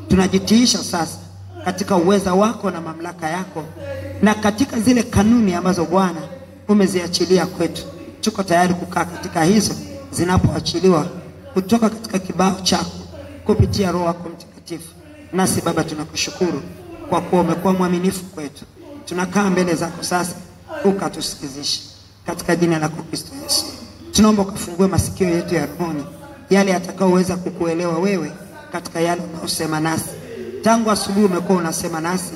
tunajitiisha sasa katika uweza wako na mamlaka yako, na katika zile kanuni ambazo Bwana umeziachilia kwetu. Tuko tayari kukaa katika hizo zinapoachiliwa kutoka katika kibao chako kupitia Roho yako Mtakatifu. Nasi Baba tunakushukuru kwa kuwa umekuwa mwaminifu kwetu. Tunakaa mbele zako sasa, ukatusikizishe katika jina la Kristo Yesu. Tunaomba ukafungue masikio yetu ya rohoni, yale atakaoweza kukuelewa wewe katika yale unaosema nasi. Tangu asubuhi umekuwa unasema nasi.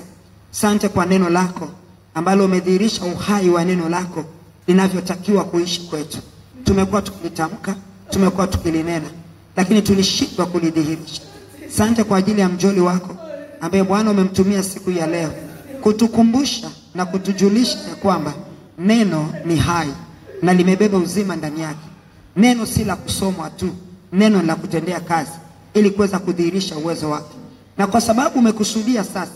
Asante kwa neno lako ambalo umedhihirisha uhai wa neno lako linavyotakiwa kuishi kwetu. Tumekuwa tukilitamka, tumekuwa tukilinena, lakini tulishindwa kulidhihirisha. Asante kwa ajili ya mjoli wako ambaye Bwana umemtumia siku ya leo kutukumbusha na kutujulisha ya kwamba neno ni hai na limebeba uzima ndani yake. Neno si la kusomwa tu, neno la kutendea kazi ili kuweza kudhihirisha uwezo wake. Na kwa sababu umekusudia sasa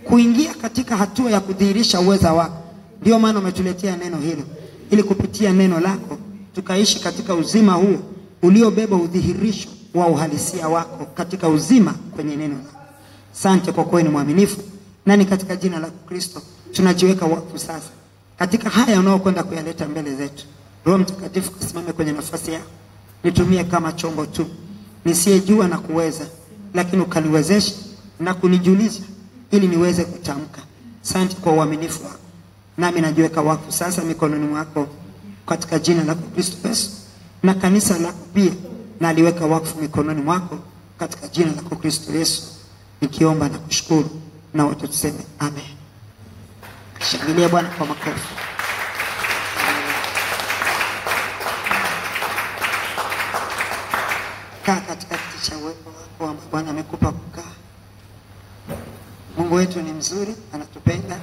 kuingia katika hatua ya kudhihirisha uwezo wako, ndio maana umetuletea neno hilo, ili kupitia neno lako tukaishi katika uzima huo uliobeba udhihirisho wa uhalisia wako katika uzima kwenye neno lako. Asante kwa kuwa ni mwaminifu, na ni katika jina la Kristo tunajiweka wakfu sasa katika haya unaokwenda kuyaleta mbele zetu. Roho Mtakatifu kasimame kwenye nafasi yako, nitumie kama chombo tu nisiyejua na kuweza, lakini ukaniwezeshe na kunijulisha ili niweze kutamka. Asante kwa uaminifu wako, nami najiweka wakfu sasa mikononi mwako katika jina la Kristo Yesu, na kanisa lako pia naliweka wakfu mikononi mwako katika jina la Kristo Yesu, nikiomba na kushukuru, na wote tuseme amen. Shangilia Bwana kwa makofi. Kaa katika kiti cha uwepo wako ambao Bwana amekupa kukaa. Mungu wetu ni mzuri, anatupenda,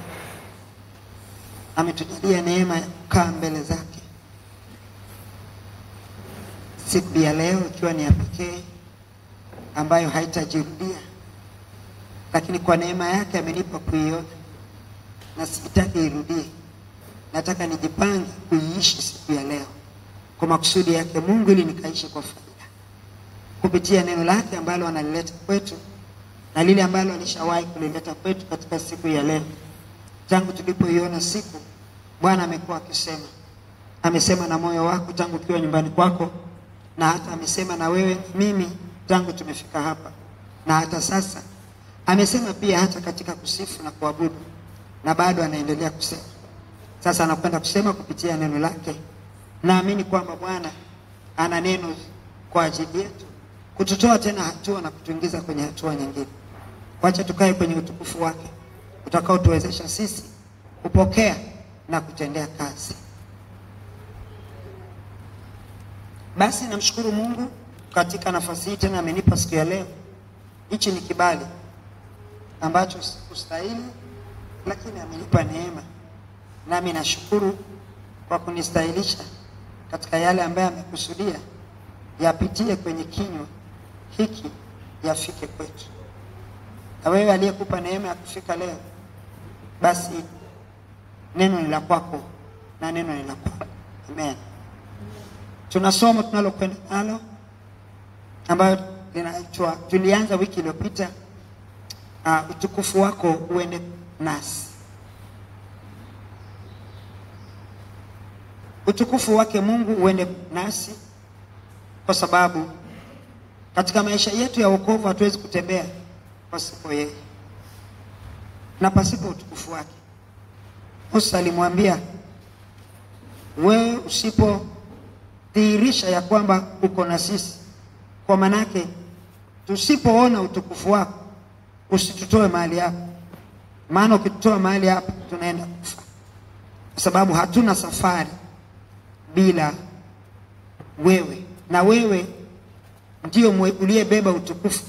ametujalia neema ya kukaa mbele zake siku ya leo, ikiwa ni ya pekee ambayo haitajirudia, lakini kwa neema yake amenipa kuiona, na sitaki irudie. Nataka nijipange kuiishi siku ya leo kwa makusudi yake Mungu, ili nikaishi kwa faida kupitia neno lake ambalo analileta kwetu na lile ambalo alishawahi kulileta kwetu katika siku ya leo. Tangu tulipoiona siku, Bwana amekuwa akisema, amesema na moyo wako tangu ukiwa nyumbani kwako, na hata amesema na wewe mimi tangu tumefika hapa, na hata sasa amesema pia hata katika kusifu na kuabudu, na bado anaendelea kusema. Sasa anakwenda kusema kupitia neno lake. Naamini kwamba Bwana ana neno kwa ajili yetu, kututoa tena hatua na kutuingiza kwenye hatua nyingine. Wacha tukae kwenye utukufu wake utakao tuwezesha sisi kupokea na kutendea kazi. Basi namshukuru Mungu katika nafasi hii tena amenipa siku ya leo. Hichi ni kibali ambacho sikustahili, lakini amenipa neema, nami nashukuru kwa kunistahilisha katika yale ambayo amekusudia yapitie kwenye kinywa hiki, yafike kwetu. Na wewe aliyekupa neema ya kufika leo, basi neno ni la kwako na neno ni la kwako. Amen. Tunasoma tunalokwenda nalo ambayo linaitwa, tulianza wiki iliyopita, utukufu wako uende nasi. Utukufu wake Mungu uende nasi, kwa sababu katika maisha yetu ya wokovu hatuwezi kutembea pasipo yeye na pasipo utukufu wake. Musa alimwambia, wewe usipodhihirisha ya kwamba uko na sisi, kwa manake tusipoona utukufu wako, usitutoe mahali hapa, maana ukitutoa mahali hapa tunaenda kufa, kwa sababu hatuna safari bila wewe, na wewe ndio uliyebeba utukufu.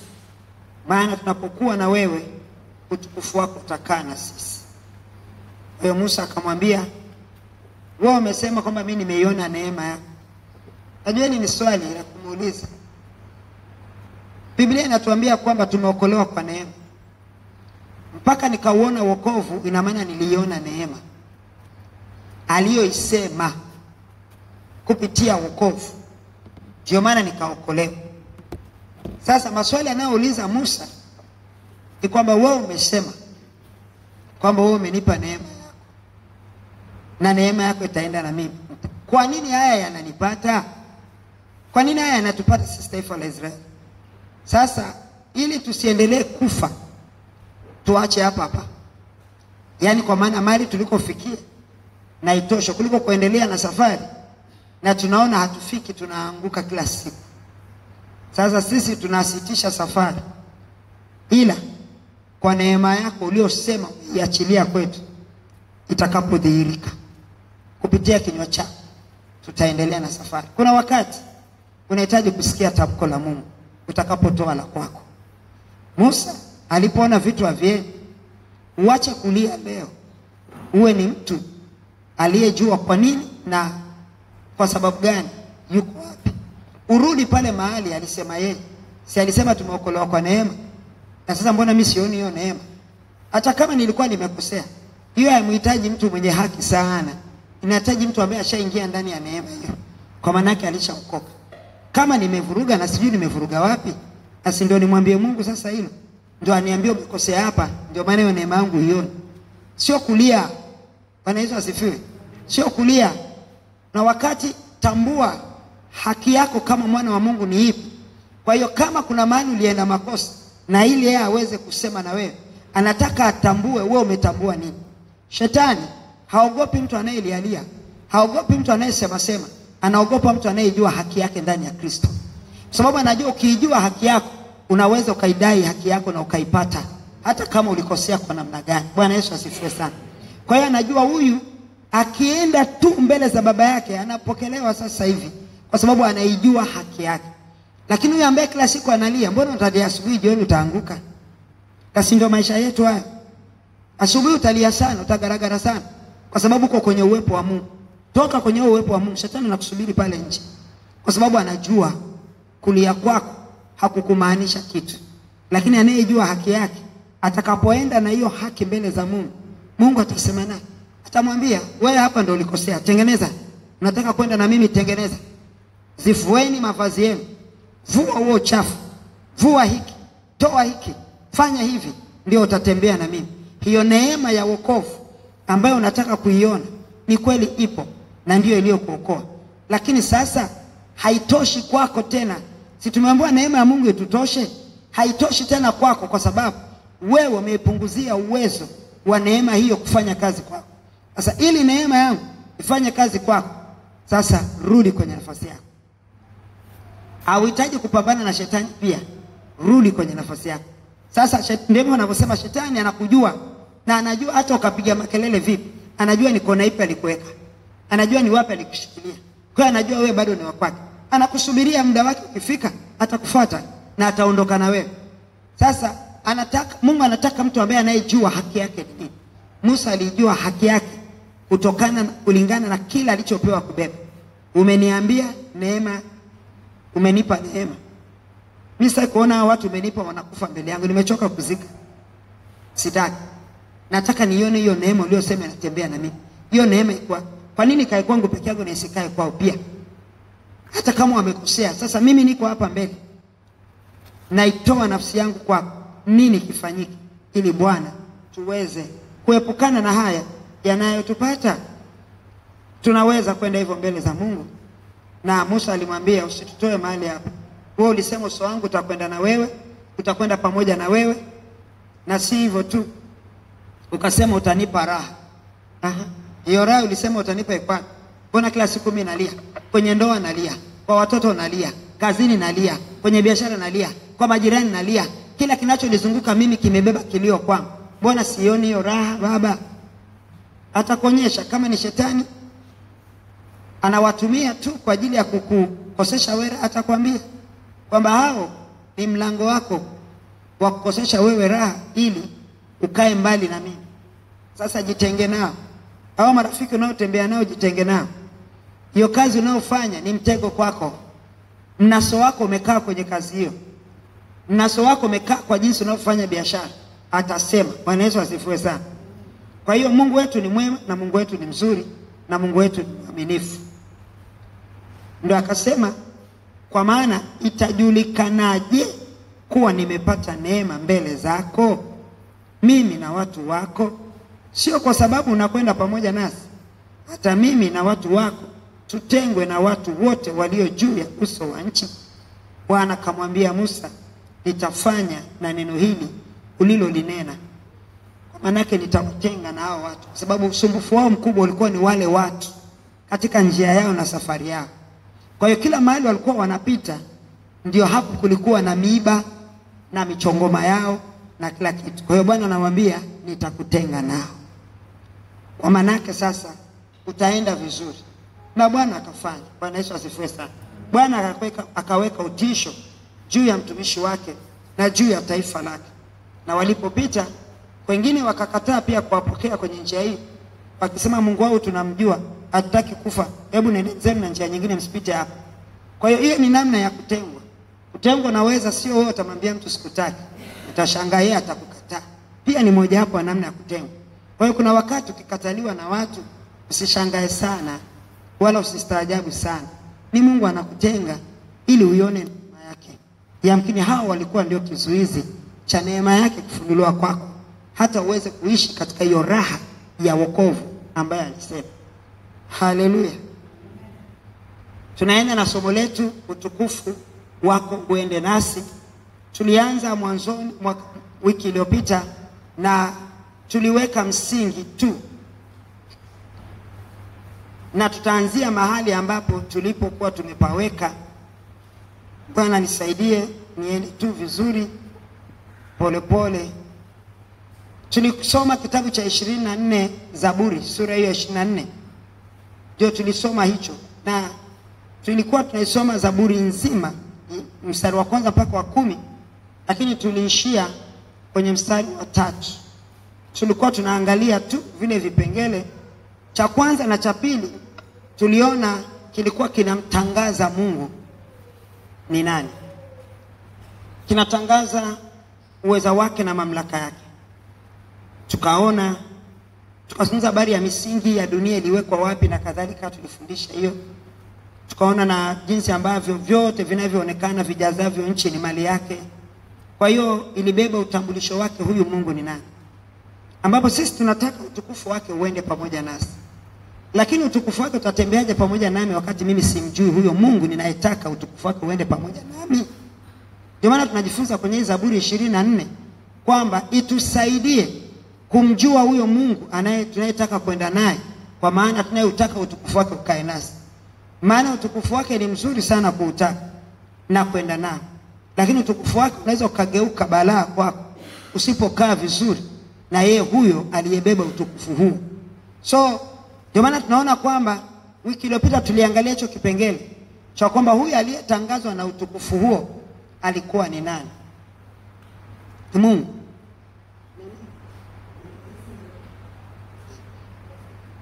Maana tunapokuwa na wewe, utukufu wako utakaa na sisi. Kwa hiyo Musa akamwambia, wewe umesema kwamba mimi nimeiona neema yako. Najua ni swali la kumuuliza. Biblia inatuambia kwamba tumeokolewa kwa neema. Mpaka nikauona wokovu, ina maana niliona neema aliyoisema kupitia wokovu, ndio maana nikaokolewa. Sasa maswali anayouliza Musa ni kwamba wewe umesema kwamba wewe umenipa neema yako na neema yako itaenda na mimi. Kwa nini haya yananipata? Kwa nini haya yanatupata sisi taifa la Israeli? Sasa ili tusiendelee kufa, tuache hapa. Yaani kwa maana mali tulikofikia na itosha kuliko kuendelea na safari na tunaona hatufiki, tunaanguka kila siku. Sasa sisi tunasitisha safari, ila kwa neema yako uliyosema iachilia kwetu, itakapodhihirika kupitia kinywa chako, tutaendelea na safari. Kuna wakati unahitaji kusikia tamko la Mungu utakapotoa la kwako. Musa alipoona vitu haviendi, uache kulia leo, uwe ni mtu aliyejua kwa nini na kwa sababu gani yuko wapi. Urudi pale mahali alisema yeye. Si alisema tumeokolewa kwa neema? Na sasa mbona mimi sioni hiyo neema? Hata kama nilikuwa nimekosea, hiyo haimhitaji mtu mwenye haki sana. Inahitaji mtu ambaye ashaingia ndani ya neema hiyo, kwa maana yake alishaokoka. Kama nimevuruga na sijui nimevuruga wapi, basi ndio nimwambie Mungu sasa hilo. Ndio aniambie umekosea hapa, ndio maana hiyo neema yangu hiyo. Sio kulia. Bwana Yesu asifiwe. Sio kulia. Na wakati tambua haki yako kama mwana wa Mungu ni ipi. Kwa hiyo kama kuna mahali ulienda makosa, na ili yeye aweze kusema na wewe, anataka atambue wewe umetambua nini. Shetani haogopi mtu anayelialia, haogopi mtu anayesema, anaogopa mtu anayejua haki yake ndani ya Kristo. Kwa sababu anajua ukijua haki yako, unaweza ukaidai haki yako na ukaipata hata kama ulikosea kwa namna gani. Bwana Yesu asifiwe sana. Kwa hiyo anajua huyu akienda tu mbele za baba yake anapokelewa sasa hivi, kwa sababu anaijua haki yake. Lakini huyu ambaye kila siku analia, mbona utalia asubuhi, jioni utaanguka? Kasi ndio maisha yetu haya. Asubuhi utalia sana, utagaragara sana, kwa sababu uko kwenye uwepo wa Mungu. Toka kwenye uwepo wa Mungu, shetani anakusubiri pale nje, kwa sababu anajua kulia kwako hakukumaanisha kitu. Lakini anayejua haki yake, atakapoenda na hiyo haki mbele za Mungu, Mungu atasema naye. Atamwambia, wewe hapa ndio ulikosea, tengeneza. Unataka kwenda na mimi, tengeneza. Zifueni mavazi yenu, vua huo uchafu, vua hiki, toa hiki, fanya hivi, ndio utatembea na mimi. Hiyo neema ya wokovu ambayo unataka kuiona ni kweli ipo na ndio iliyokuokoa. Lakini sasa haitoshi kwako tena. Si tumeambiwa neema ya Mungu itutoshe? Haitoshi tena kwako, kwa sababu wewe umeipunguzia uwezo wa neema hiyo kufanya kazi kwako. Sasa ili neema yangu ifanye kazi kwako, sasa rudi kwenye nafasi yako. Hauhitaji kupambana na shetani pia. Rudi kwenye nafasi yako. Sasa ndio wanaposema shetani anakujua, na anajua hata ukapiga makelele vipi. Anajua ni kona ipi alikuweka. Anajua ni wapi alikushikilia. Kwa hiyo anajua wewe bado ni wa kwake. Anakusubiria muda wake ukifika, atakufuata na ataondoka na wewe. Sasa Mungu anataka mtu ambaye anayejua haki yake ni nini. Musa alijua haki yake kulingana na kila alichopewa kubeba. Umeniambia neema, umenipa neema. Mimi sasa kuona watu umenipa wanakufa mbele yangu, nimechoka kuzika. Sitaki. Nataka nione hiyo neema uliyosema inatembea na mimi. Hiyo neema kwa nini kae kwangu peke yangu na isikae kwao pia? Hata kama wamekosea, sasa mimi niko hapa mbele. Naitoa nafsi yangu kwako. Nini kifanyike ili Bwana tuweze kuepukana na haya yanayotupata? Tunaweza kwenda hivyo mbele za Mungu. Na Musa alimwambia, usitutoe mahali hapa. Wewe ulisema uso wangu utakwenda na wewe, utakwenda pamoja na wewe. Na si hivyo tu, ukasema utanipa raha. Hiyo raha ulisema utanipa ipana. Mbona kila siku mimi nalia? Kwenye ndoa nalia, kwa watoto nalia, kazini nalia, kwenye biashara nalia, kwa majirani nalia. Kila kinachonizunguka mimi kimebeba kilio kwangu. Mbona sioni hiyo raha baba? Atakuonyesha kama ni shetani anawatumia tu kwa ajili ya kukukosesha wewe, atakwambia kwamba hao ni mlango wako wa kukosesha wewe raha ili ukae mbali na mimi. Sasa jitenge nao. Hao marafiki unaotembea nao jitenge nao. Hiyo kazi unaofanya ni mtego kwako. Mnaso wako umekaa kwenye kazi hiyo. Mnaso wako umekaa kwa jinsi unaofanya biashara. Atasema. Bwana Yesu asifiwe sana. Kwa hiyo Mungu wetu ni mwema na Mungu wetu ni mzuri na Mungu wetu ni mwaminifu. Ndio akasema, kwa maana itajulikanaje kuwa nimepata neema mbele zako? mimi na watu wako, sio kwa sababu unakwenda pamoja nasi, hata mimi na watu wako tutengwe na watu wote walio juu ya uso wa nchi. Bwana akamwambia Musa, nitafanya na neno hili ulilolinena, kwa maanake nitawatenga na hao watu, kwa sababu usumbufu wao mkubwa ulikuwa ni wale watu katika njia yao na safari yao. Kwa hiyo kila mahali walikuwa wanapita, ndio hapo kulikuwa na miiba na michongoma yao na kila kitu. Kwa hiyo Bwana anamwambia nitakutenga nao, kwa maanake sasa utaenda vizuri. Na Bwana akafanya. Bwana Yesu asifiwe sana. Bwana akaweka utisho juu ya mtumishi wake na juu ya taifa lake. Na walipopita, wengine wakakataa pia kuwapokea kwenye njia hii, wakisema Mungu wao tunamjua, hatutaki kufa, hebu nendeni na njia nyingine, msipite hapa. Kwa hiyo hiyo ni namna ya kutengwa. Kutengwa naweza sio wewe utamwambia mtu sikutaki, utashangaa yeye atakukataa. Pia ni moja hapo namna ya kutengwa. Kwa hiyo kuna wakati ukikataliwa na watu, usishangae sana wala usistaajabu sana. Ni Mungu anakutenga ili uione neema yake. Yamkini hao walikuwa ndio kizuizi cha neema yake kufunuliwa kwako, hata uweze kuishi katika hiyo raha ya wokovu ambaye alisema. Haleluya. Tunaenda na somo letu, utukufu wako uende nasi. Tulianza mwanzoni mwa wiki iliyopita na tuliweka msingi tu, na tutaanzia mahali ambapo tulipokuwa tumepaweka. Bwana nisaidie niende tu vizuri polepole. Tulisoma kitabu cha 24 Zaburi, sura hiyo 24. Ndio tulisoma hicho, na tulikuwa tunaisoma Zaburi nzima, mstari wa kwanza mpaka wa 10, lakini tuliishia kwenye mstari wa 3. Tulikuwa tunaangalia tu vile vipengele. Cha kwanza na cha pili tuliona kilikuwa kinamtangaza Mungu ni nani. Kinatangaza uweza wake na mamlaka yake. Tukazungumza habari ya misingi ya dunia iliwekwa wapi na kadhalika, tulifundisha hiyo. Tukaona na jinsi ambavyo vyote vinavyoonekana vijazavyo nchi ni mali yake. Kwa hiyo ilibeba utambulisho wake huyu Mungu ni nani, ambapo sisi tunataka utukufu wake uende pamoja nasi. Lakini utukufu wake utatembeaje pamoja nami wakati mimi simjui huyo Mungu ninayetaka utukufu wake uende pamoja nami? Ndio maana tunajifunza kwenye Zaburi 24 kwamba itusaidie kumjua huyo Mungu tunayetaka kwenda naye, kwa maana tunayotaka utukufu wake ukae nasi. Maana utukufu wake ni mzuri sana kuutaka na kwenda nao, lakini utukufu wake unaweza ukageuka balaa kwako usipokaa vizuri na yeye huyo aliyebeba utukufu huu. So ndio maana tunaona kwamba wiki iliyopita tuliangalia hicho kipengele cha kwamba huyu aliyetangazwa na utukufu huo alikuwa ni nani? Mungu.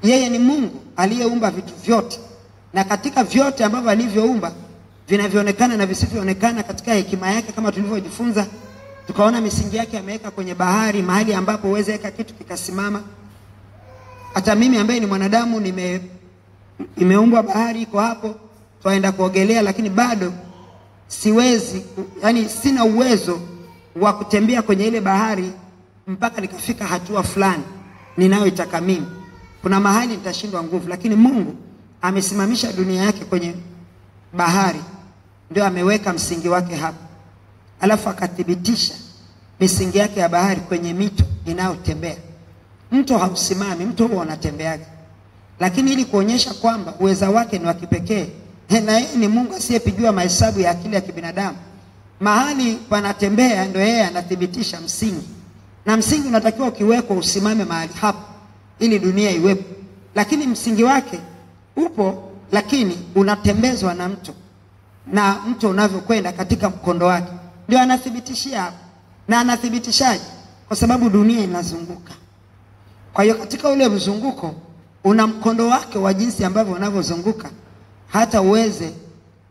Yeye ni Mungu aliyeumba vitu vyote, na katika vyote ambavyo alivyoumba, vinavyoonekana na visivyoonekana, katika hekima yake kama tulivyojifunza, tukaona misingi yake ameweka kwenye bahari, mahali ambapo uweze weka kitu kikasimama. Hata mimi ambaye ni mwanadamu nimeumbwa bahari iko hapo, twaenda kuogelea, lakini bado siwezi, yani sina uwezo wa kutembea kwenye ile bahari mpaka nikafika hatua fulani ninayoitaka mimi. Kuna mahali nitashindwa nguvu, lakini Mungu amesimamisha dunia yake kwenye bahari, ndio ameweka msingi wake hapo. Alafu akathibitisha misingi yake ya bahari kwenye mito inayotembea. Mto hausimami, mto huo unatembeaga. Lakini ili kuonyesha kwamba uweza wake ni wa kipekee, na yeye ni Mungu asiyepigiwa mahesabu ya akili ya kibinadamu, mahali panatembea ndio yeye anathibitisha msingi. Na msingi unatakiwa ukiwekwa usimame mahali hapo ili dunia iwepo. Lakini msingi wake upo, lakini unatembezwa na mto, na mto unavyokwenda katika mkondo wake ndio anathibitishia hapo. Na anathibitishaje? Kwa sababu dunia inazunguka. Kwa hiyo katika ule mzunguko una mkondo wake wa jinsi ambavyo unavyozunguka, hata uweze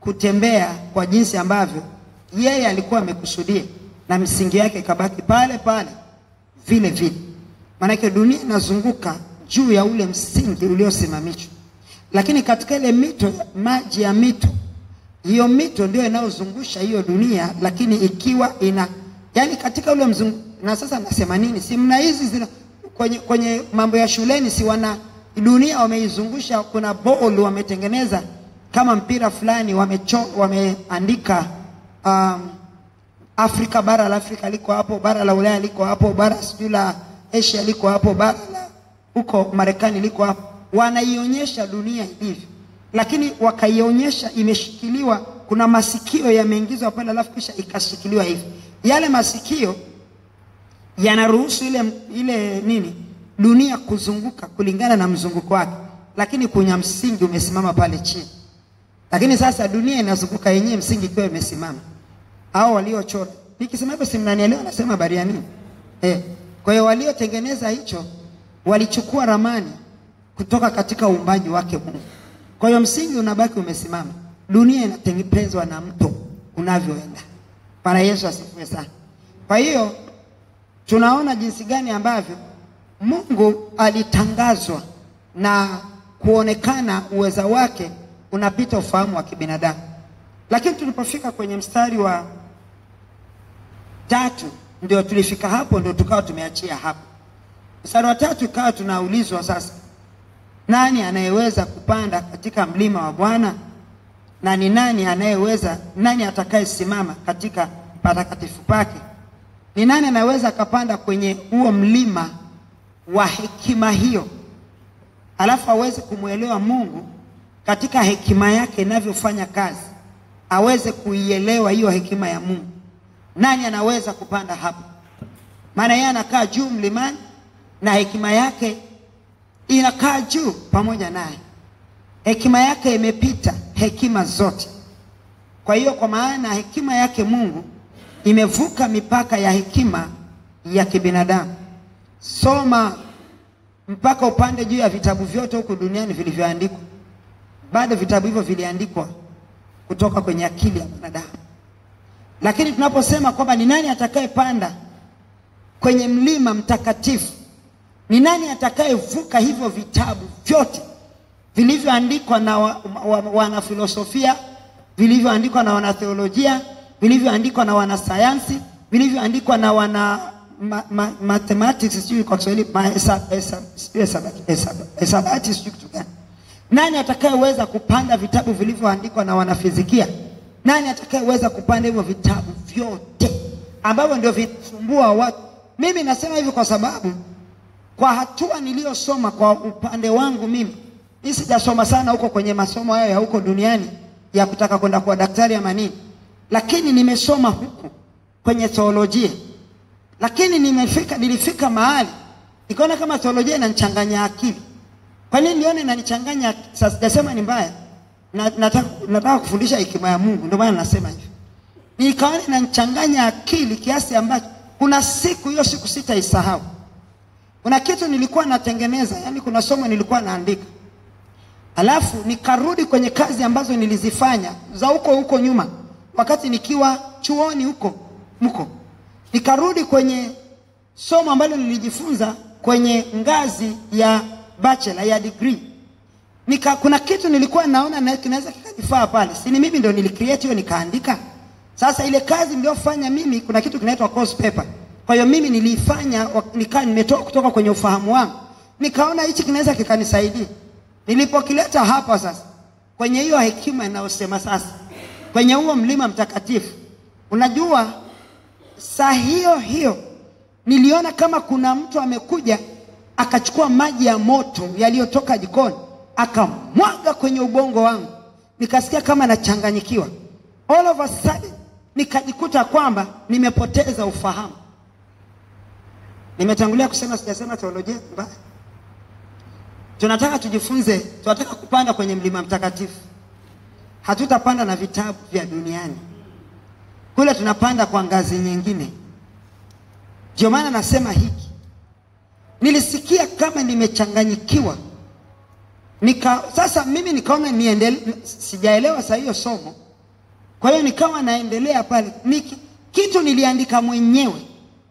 kutembea kwa jinsi ambavyo yeye alikuwa amekusudia, na misingi yake ikabaki pale pale vile vile. Maana dunia inazunguka juu ya ule msingi uliosimamishwa. Lakini katika ile mito, maji ya mito, hiyo mito ndio inayozungusha hiyo dunia, lakini ikiwa Yaani katika ule na sasa nasema nini? Si mna hizi zina kwenye mambo ya shuleni, si wana dunia wameizungusha, kuna ball wametengeneza kama mpira fulani, wameandika Afrika, bara la Afrika liko hapo, bara la Ulaya liko hapo, bara sijui la Asia liko hapo, bara la huko Marekani liko hapo. Wanaionyesha dunia ilivyo, lakini wakaionyesha imeshikiliwa, kuna masikio yameingizwa pale, alafu kisha ikashikiliwa hivi. Yale masikio yanaruhusu ile nini, dunia kuzunguka kulingana na mzunguko wake, lakini kuna msingi umesimama pale chini. Lakini sasa dunia inazunguka yenyewe, msingi kwa imesimama. Hao waliochora, nikisema hivyo si mnanielewa nasema habari ya nini? Kwa hiyo waliotengeneza hicho walichukua ramani kutoka katika uumbaji wake Mungu. Kwa hiyo msingi unabaki umesimama. Dunia inatengenezwa na mto unavyoenda. Bwana Yesu asifiwe sana. Kwa hiyo tunaona jinsi gani ambavyo Mungu alitangazwa na kuonekana uweza wake unapita ufahamu wa kibinadamu. Lakini tulipofika kwenye mstari wa 3 ndio tulifika hapo, ndio tukawa tumeachia hapo. Mstari wa 3 ikawa tunaulizwa sasa, nani anayeweza kupanda katika mlima wa Bwana? Na ni nani atakayesimama katika patakatifu pake? Ni nani anaweza kapanda kwenye huo mlima wa hekima hiyo, alafu aweze kumuelewa Mungu katika hekima yake inavyofanya kazi, aweze kuielewa hiyo hekima ya Mungu? Nani anaweza kupanda hapo? Maana yeye anakaa juu mlimani na hekima yake inakaa juu pamoja naye. Hekima yake imepita hekima zote. Kwa hiyo kwa maana hekima yake Mungu imevuka mipaka ya hekima ya kibinadamu. Soma mpaka upande juu ya vitabu vyote huku duniani vilivyoandikwa. Bado vitabu hivyo viliandikwa kutoka kwenye akili ya mwanadamu. Lakini tunaposema kwamba ni nani atakayepanda kwenye mlima mtakatifu, ni nani atakayevuka hivyo vitabu vyote vilivyoandikwa na wanafilosofia, vilivyoandikwa na wanatheolojia, vilivyoandikwa na wanasayansi, vilivyoandikwa na wana mathematics, sijui kwa Kiswahili hesabati, sijui kitu gani. Nani atakayeweza kupanda vitabu vilivyoandikwa na wanafizikia? Nani atakayeweza kupanda hivyo vitabu vyote ambavyo ndio vitumbua watu? Mimi nasema hivi kwa sababu kwa hatua niliyosoma kwa upande wangu mimi sijasoma sana huko kwenye masomo hayo ya huko duniani ya kutaka kwenda kuwa daktari ama nini, lakini nimesoma huku kwenye teolojia. Lakini nilifika mahali nikaona kama teolojia inanichanganya akili. Kwa nini nione inanichanganya? Sasa sijasema ni mbaya, nataka kufundisha hekima ya Mungu, ndio maana nasema hivi. Nikaona inanichanganya akili kiasi ambacho kuna siku sitaisahau. Kuna kitu nilikuwa natengeneza, yani kuna somo nilikuwa naandika, alafu nikarudi kwenye kazi ambazo nilizifanya za huko nyuma wakati nikiwa chuoni huko. Nikarudi kwenye somo ambalo nilijifunza kwenye ngazi ya bachelor ya degree. Kuna kitu nilikuwa naona na kinaweza kikajifaa pale. Si ni mimi ndio nilicreate hiyo nikaandika. Sasa ile kazi niliyofanya mimi, kuna kitu kinaitwa course paper. Kwa hiyo mimi nilifanya nimetoka kutoka kwenye ufahamu wangu. Nikaona hichi kinaweza kikanisaidia. Nilipokileta hapa sasa kwenye hiyo hekima inayosema sasa kwenye huo mlima mtakatifu, unajua saa hiyo niliona kama kuna mtu amekuja akachukua maji ya moto yaliyotoka jikoni akamwaga kwenye ubongo wangu. Nikasikia kama nachanganyikiwa. All of a sudden nikajikuta kwamba nimepoteza ufahamu. Nimetangulia kusema, sijasema teolojia mbaya. Tunataka tujifunze, tunataka kupanda kwenye mlima mtakatifu. Hatutapanda na vitabu vya duniani. Kule tunapanda kwa ngazi nyingine. Ndio maana nasema hiki. Nilisikia kama nimechanganyikiwa. Sasa mimi nikaona niendelee, sijaelewa saa hiyo somo. Kwa hiyo nikawa naendelea pale. Kitu niliandika mwenyewe,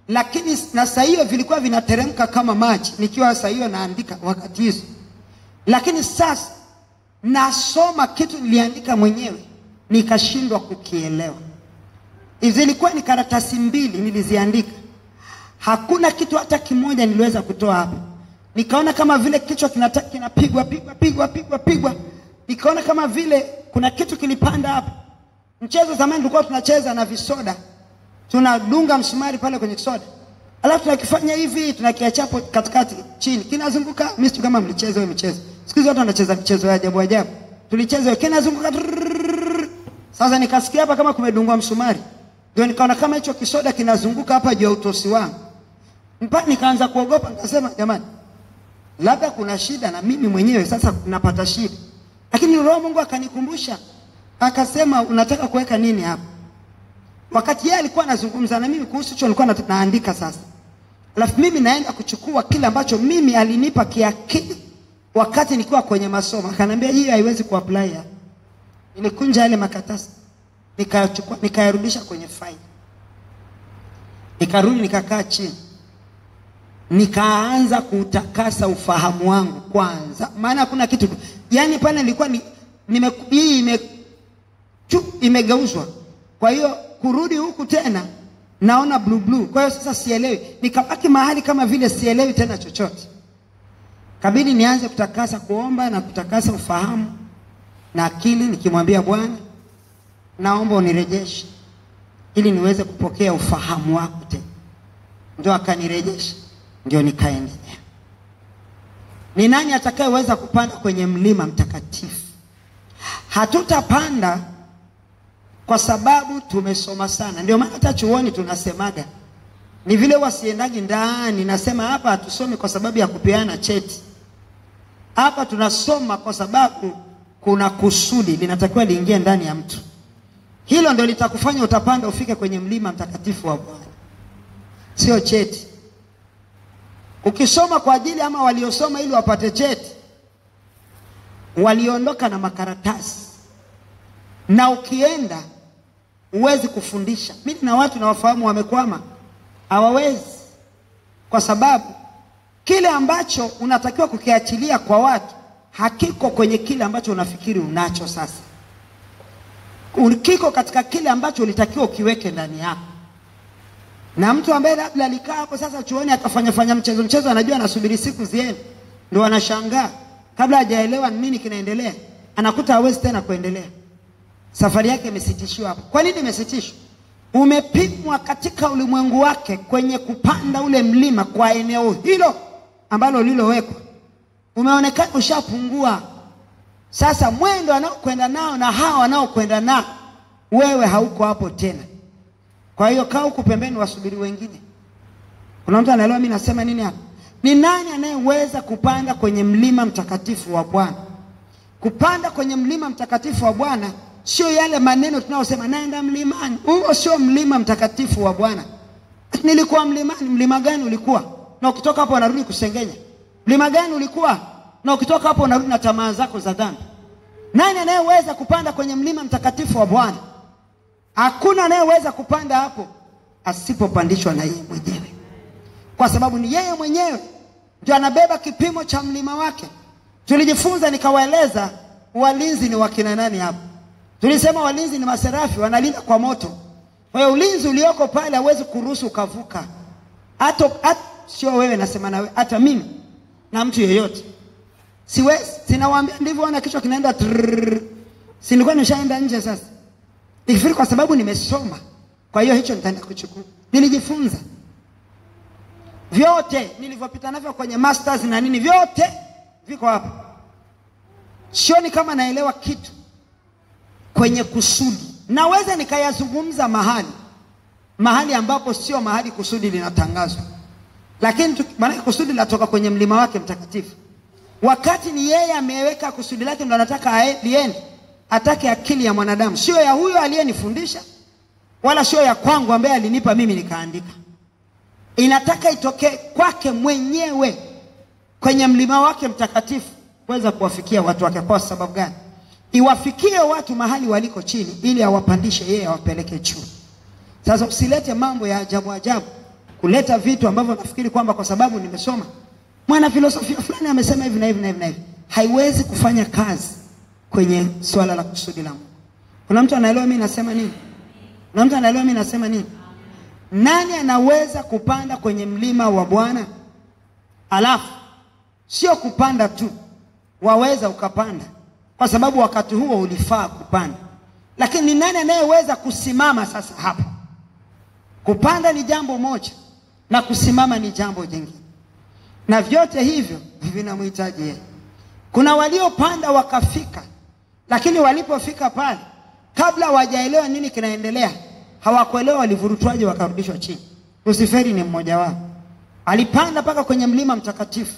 lakini na saa hiyo vilikuwa vinateremka kama maji nikiwa saa hiyo naandika wakati hizo. Lakini sasa nasoma kitu niliandika mwenyewe nikashindwa kukielewa. Zilikuwa ni karatasi 2 niliziandika. Hakuna kitu hata kimoja niliweza kutoa hapo. Nikaona kama vile kichwa kinapigwa. Nikaona kama vile kuna kitu kilipanda hapo. Mchezo zamani tulikuwa tunacheza na visoda. Tunadunga msumari pale kwenye kisoda. Alafu tunakifanya hivi, tunakiachapo katikati chini. Kinazunguka, mimi sio kama mlicheza hiyo michezo. Siku hizo watu wanacheza michezo ya ajabu. Tulicheza hiyo kinazunguka. Sasa nikasikia hapa kama kumedungwa msumari. Ndio nikaona kama hicho kisoda kinazunguka hapa juu ya utosi wangu. Mpaka nikaanza kuogopa, nikasema jamani, labda kuna shida na mimi mwenyewe sasa napata shida. Lakini Roho Mungu akanikumbusha. Akasema unataka kuweka nini hapa? Wakati yeye alikuwa anazungumza na mimi kuhusu hicho nilikuwa naandika sasa. Alafu mimi naenda kuchukua kile ambacho mimi alinipa kiakili wakati nikiwa kwenye masomo. Akaniambia hii haiwezi kuapply hapa. Nilikunja yale makaratasi, nikayachukua, nikayarudisha kwenye faili. Nikarudi nikakaa chini. Nikaanza kutakasa ufahamu wangu kwanza. Maana kuna kitu. Yaani pale nilikuwa imegeuzwa. Kwa hiyo kurudi huku tena naona blue. Kwa hiyo sasa sielewi. Nikabaki mahali kama vile sielewi tena chochote. Kabidi nianze kutakasa, kuomba na kutakasa ufahamu na akili, nikimwambia Bwana, naomba unirejeshe ili niweze kupokea ufahamu wako tena. Ndio akanirejesha. Ndio nikaendelea. Ni nani atakayeweza kupanda kwenye mlima mtakatifu? Hatutapanda kwa sababu tumesoma sana. Ndio maana hata chuoni tunasemaga ni vile wasiendaji ndani. Nasema hapa hatusomi kwa sababu ya kupeana cheti. Hapa tunasoma kwa sababu kuna kusudi linatakiwa liingie ndani ya mtu. Hilo ndio litakufanya utapanda ufike kwenye mlima mtakatifu wa Bwana. Sio cheti. Ukisoma kwa ajili ama waliosoma ili wapate cheti, waliondoka na makaratasi. Na ukienda uwezi kufundisha. Mimi na watu na wafahamu wamekwama. Hawawezi. Kwa sababu kile ambacho unatakiwa kukiachilia kwa watu hakiko kwenye kile ambacho unafikiri unacho sasa. Kiko katika kile ambacho ulitakiwa ukiweke ndani yako. Na mtu ambaye labda alikaa hapo sasa chuoni akafanya mchezo anajua anasubiri siku ziende, ndio anashangaa kabla hajaelewa nini kinaendelea, anakuta hawezi tena kuendelea. Safari yake imesitishwa hapo. Kwa nini imesitishwa? Umepimwa katika ulimwengu wake kwenye kupanda ule mlima kwa eneo hilo ambalo lilowekwa. Umeonekana ushapungua. Sasa mwendo anaokwenda nao na hao wanaokwenda nao, wewe hauko hapo tena. Kwa hiyo kaa huko pembeni wasubiri wengine. Kuna mtu anaelewa mimi nasema nini hapa? Ni nani anayeweza kupanda kwenye mlima mtakatifu wa Bwana? Kupanda kwenye mlima mtakatifu wa Bwana sio yale maneno tunayosema naenda mlimani. Huo sio mlima mtakatifu wa Bwana. Nilikuwa mlimani. Mlima gani ulikuwa? Na ukitoka hapo unarudi kusengenya. Mlima gani ulikuwa? Na ukitoka hapo unarudi na tamaa zako za dhambi. Nani anayeweza kupanda kwenye mlima mtakatifu wa Bwana? Hakuna anayeweza kupanda hapo asipopandishwa na yeye mwenyewe. Kwa sababu ni yeye mwenyewe ndio anabeba kipimo cha mlima wake. Tulijifunza nikawaeleza walinzi ni wakina nani hapo. Tulisema walinzi ni maserafi, wanalinda kwa moto. Kwa hiyo ulinzi ulioko pale hauwezi kuruhusu ukavuka. Hata sio wewe nasema na wewe, hata mimi na mtu yeyote. Siwezi, sinawaambia ndivyo wana kichwa kinaenda. Si nilikuwa nimeshaenda nje sasa. Nikifikiri kwa sababu nimesoma. Kwa hiyo hicho nitaenda kuchukua. Nilijifunza. Vyote nilivyopita navyo kwenye masters na nini vyote viko hapa. Sioni kama naelewa kitu kwenye kusudi. Naweza nikayazungumza mahali ambapo sio mahali kusudi linatangazwa. Lakini maana kusudi latoka kwenye mlima wake mtakatifu. Wakati ni yeye ameweka kusudi lake ndio anataka liende. Atake akili ya mwanadamu, sio ya huyo aliyenifundisha wala sio ya kwangu ambaye alinipa mimi nikaandika. Inataka itokee kwake mwenyewe kwenye mlima wake mtakatifu kuweza kuwafikia watu wake. Kwa sababu gani? Iwafikie watu mahali waliko chini ili awapandishe yeye awapeleke juu. Sasa usilete mambo ya ajabu kuleta vitu ambavyo nafikiri kwamba kwa sababu nimesoma mwana filosofia fulani amesema hivi na hivi na hivi na hivi. Haiwezi kufanya kazi kwenye swala la kusudi la Mungu. Kuna mtu anaelewa mimi nasema nini? Na mtu anaelewa mimi nasema nini? Nani anaweza kupanda kwenye mlima wa Bwana? Alafu sio kupanda tu, waweza ukapanda kwa sababu wakati huo ulifaa kupanda. Lakini ni nani anayeweza kusimama sasa hapa? Kupanda ni jambo moja na kusimama ni jambo jingine. Na vyote hivyo vinamhitaji yeye. Kuna waliopanda wakafika, lakini walipofika pale, kabla hawajaelewa nini kinaendelea, hawakuelewa walivurutwaje wakarudishwa chini. Lusiferi ni mmoja wao. Alipanda mpaka kwenye mlima mtakatifu,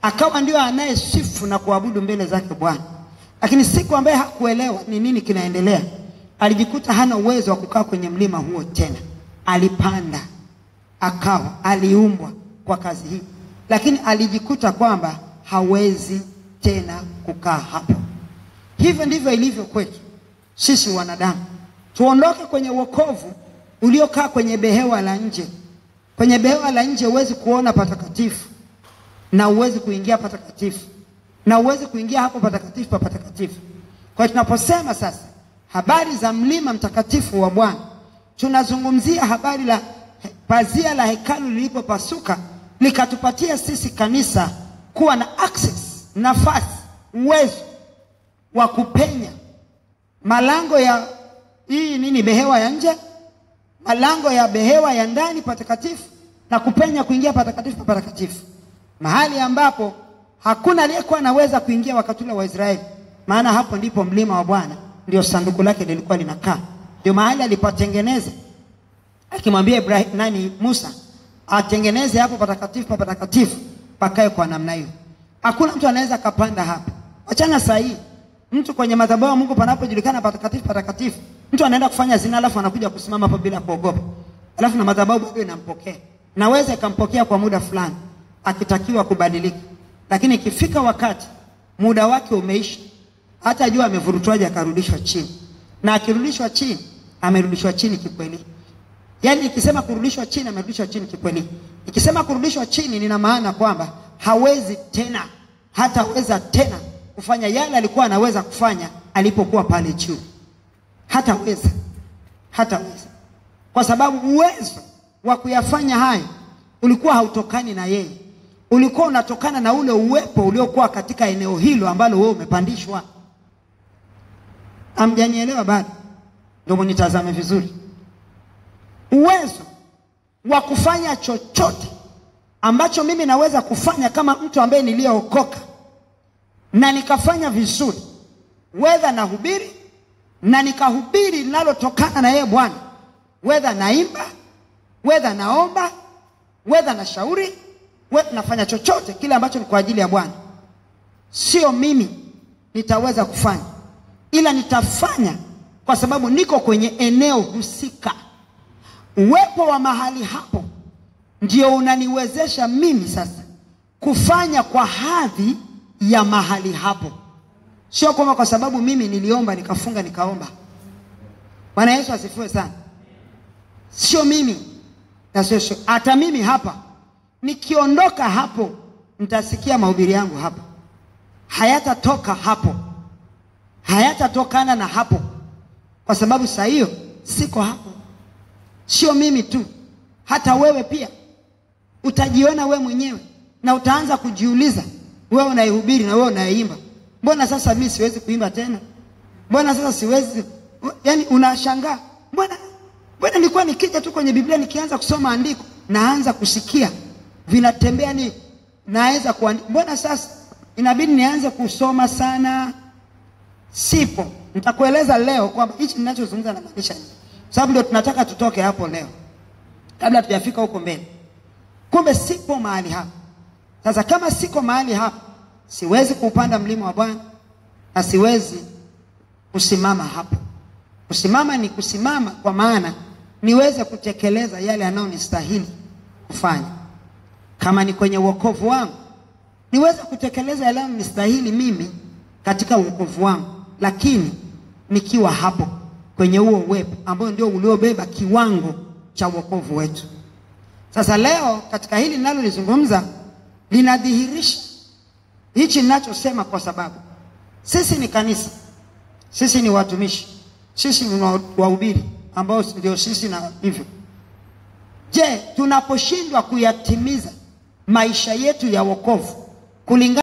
akawa ndio anayesifu na kuabudu mbele zake Bwana. Lakini siku ambaye hakuelewa ni nini kinaendelea, alijikuta hana uwezo wa kukaa kwenye mlima huo tena. Alipanda, akawa aliumbwa kwa kazi hii, lakini alijikuta kwamba hawezi tena kukaa hapo. Hivyo ndivyo ilivyo kwetu sisi wanadamu. Tuondoke kwenye wokovu uliokaa kwenye behewa la nje. Kwenye behewa la nje huwezi kuona patakatifu, na huwezi kuingia patakatifu, na huwezi kuingia hapo patakatifu pa patakatifu. Kwa hiyo tunaposema sasa habari za mlima mtakatifu wa Bwana, tunazungumzia habari la pazia la hekalu lilipopasuka, likatupatia sisi kanisa kuwa na access, nafasi, uwezo wa kupenya malango ya behewa ya nje, malango ya behewa ya ndani patakatifu, na kupenya kuingia patakatifu patakatifu, mahali ambapo hakuna aliyekuwa anaweza kuingia wakati ule wa Israeli. Maana hapo ndipo mlima wa Bwana, ndio sanduku lake lilikuwa linakaa. Ndio mahali alipotengeneza, akimwambia Musa atengeneze hapo patakatifu patakatifu pakae kwa namna hiyo. Hakuna mtu anaweza kapanda hapa. Achana sahihi. Mtu kwenye madhabahu ya Mungu panapojulikana patakatifu patakatifu, mtu anaenda kufanya zina alafu anakuja kusimama hapo bila kuogopa. Alafu na madhabahu bado inampokea. Naweza ikampokea kwa muda fulani akitakiwa kubadilika. Lakini ikifika wakati muda wake umeisha, hata jua amevurutwaje akarudishwa chini. Na akirudishwa chini, amerudishwa chini kikweli. Yaani ikisema kurudishwa chini, amerudishwa chini kikweli. Ikisema kurudishwa chini, nina maana kwamba hawezi tena, hataweza tena kufanya yale alikuwa anaweza kufanya alipokuwa pale juu. Hataweza. Kwa sababu uwezo wa kuyafanya hayo ulikuwa hautokani na yeye. Ulikuwa unatokana na ule uwepo uliokuwa katika eneo hilo ambalo wewe umepandishwa. Hamjanielewa bado? Ndio mnitazame vizuri. Uwezo wa kufanya chochote ambacho mimi naweza kufanya kama mtu ambaye niliyookoka na nikafanya vizuri, whether nahubiri na nikahubiri linalotokana na yeye Bwana, whether naimba, whether naomba, whether nashauri, whether nafanya chochote kile ambacho ni kwa ajili ya Bwana, sio mimi nitaweza kufanya, ila nitafanya kwa sababu niko kwenye eneo husika. Uwepo wa mahali hapo ndio unaniwezesha mimi sasa kufanya kwa hadhi ya mahali hapo. Sio kama kwa sababu mimi niliomba nikafunga nikaomba. Bwana Yesu asifiwe sana. Sio mimi. Na sio hata mimi hapa nikiondoka hapo nitasikia mahubiri yangu hapa. Hayatatoka hapo. Hayatatokana na hapo. Kwa sababu saa hiyo siko hapo. Sio mimi tu, hata wewe pia utajiona wewe mwenyewe na utaanza kujiuliza, wewe unayehubiri na wewe unayeimba, mbona sasa mimi siwezi kuimba tena? Mbona sasa siwezi? Yaani unashangaa, mbona nilikuwa nikija tu kwenye Biblia nikianza kusoma andiko naanza kusikia vinatembea, ni naweza kuandika. Mbona sasa inabidi nianze kusoma sana? Sipo. Nitakueleza leo kwamba hichi ninachozungumza na maanisha nini. Sababu ndio tunataka tutoke hapo leo, kabla tujafika huko mbele. Kumbe sipo mahali hapa. Sasa kama siko mahali hapa, siwezi kupanda mlima wa Bwana na siwezi kusimama hapo. Kusimama ni kusimama kwa maana niweze kutekeleza yale yanayonistahili kufanya. Kama ni kwenye wokovu wangu, niweze kutekeleza yale yanayonistahili mimi katika wokovu wangu, lakini nikiwa hapo kwenye huo uwepo ambao ndio uliobeba kiwango cha wokovu wetu. Sasa leo katika hili ninalolizungumza linadhihirisha hichi ninachosema, kwa sababu sisi ni kanisa, sisi ni watumishi, sisi ni wahubiri ambao ndio sisi na hivyo. Je, tunaposhindwa kuyatimiza maisha yetu ya wokovu kulingana